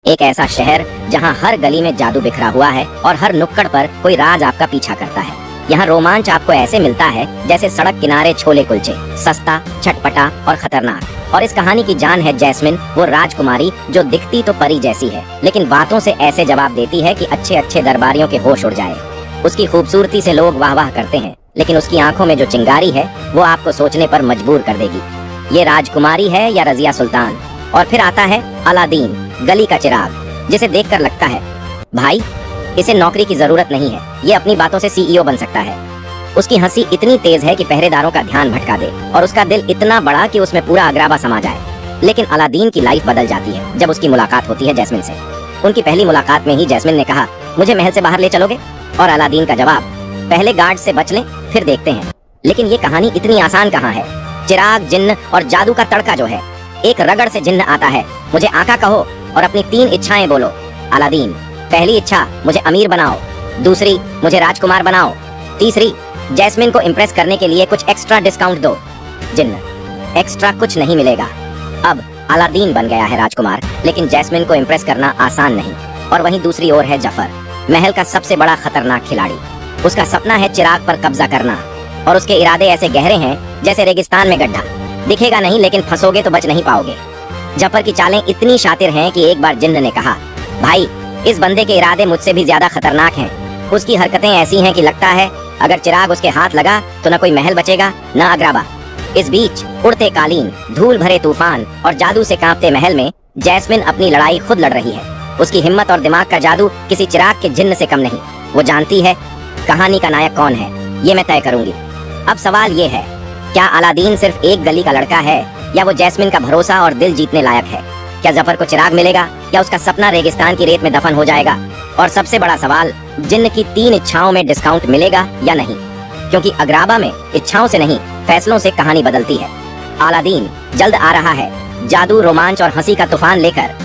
एक ऐसा शहर जहां हर गली में जादू बिखरा हुआ है और हर नुक्कड़ पर कोई राज आपका पीछा करता है। यहाँ रोमांच आपको ऐसे मिलता है जैसे सड़क किनारे छोले कुलचे, सस्ता, चटपटा और खतरनाक। और इस कहानी की जान है जैस्मिन, वो राजकुमारी जो दिखती तो परी जैसी है, लेकिन बातों से ऐसे जवाब देती है कि अच्छे अच्छे दरबारियों के होश उड़ जाए। उसकी खूबसूरती से लोग वाह वाह करते हैं, लेकिन उसकी आंखों में जो चिंगारी है वो आपको सोचने पर मजबूर कर देगी। ये राजकुमारी है या रजिया सुल्तान? और फिर आता है अलादीन, गली का चिराग, जिसे देखकर लगता है भाई इसे नौकरी की जरूरत नहीं है, ये अपनी बातों से सीईओ बन सकता है। उसकी हंसी इतनी तेज है कि पहरेदारों का ध्यान भटका दे, और उसका दिल इतना बड़ा कि उसमें पूरा अगराबा समा जाए। लेकिन अलादीन की लाइफ बदल जाती है जब उसकी मुलाकात होती है जैस्मिन से। उनकी पहली मुलाकात में ही जैस्मिन ने कहा, मुझे महल से बाहर ले चलोगे? और अलादीन का जवाब, पहले गार्ड से बच लें फिर देखते हैं। लेकिन ये कहानी इतनी आसान कहाँ है। चिराग, जिन्न और जादू का तड़का जो है, एक रगड़ से जिन्न आता है, मुझे आका कहो और अपनी 3 इच्छाएं बोलो। अलादीन, पहली इच्छा मुझे अमीर बनाओ, दूसरी मुझे राजकुमार बनाओ, तीसरी जैस्मिन को इम्प्रेस करने के लिए कुछ एक्स्ट्रा डिस्काउंट दो। जिन्न, एक्स्ट्रा कुछ नहीं मिलेगा। अब अलादीन बन गया है राजकुमार, लेकिन जैस्मिन को इम्प्रेस करना आसान नहीं। और वहीं दूसरी ओर है जफर, महल का सबसे बड़ा खतरनाक खिलाड़ी। उसका सपना है चिराग पर कब्जा करना, और उसके इरादे ऐसे गहरे हैं जैसे रेगिस्तान में गड्ढा। दिखेगा नहीं, लेकिन फंसोगे तो बच नहीं पाओगे। जफर की चालें इतनी शातिर हैं कि एक बार जिन्न ने कहा, भाई इस बंदे के इरादे मुझसे भी ज्यादा खतरनाक हैं। उसकी हरकतें ऐसी हैं कि लगता है अगर चिराग उसके हाथ लगा तो न कोई महल बचेगा न अगराबा। इस बीच उड़ते कालीन, धूल भरे तूफान और जादू से कांपते महल में जैस्मिन अपनी लड़ाई खुद लड़ रही है। उसकी हिम्मत और दिमाग का जादू किसी चिराग के जिन्न से कम नहीं। वो जानती है कहानी का नायक कौन है, ये मैं तय करूंगी। अब सवाल ये है, क्या अलादीन सिर्फ एक गली का लड़का है, या वो जैस्मिन का भरोसा और दिल जीतने लायक है? क्या जफर को चिराग मिलेगा, या उसका सपना रेगिस्तान की रेत में दफन हो जाएगा? और सबसे बड़ा सवाल, जिन्न की 3 इच्छाओं में डिस्काउंट मिलेगा या नहीं? क्योंकि अगराबा में इच्छाओं से नहीं, फैसलों से कहानी बदलती है। अलादीन जल्द आ रहा है, जादू, रोमांच और हंसी का तूफान लेकर।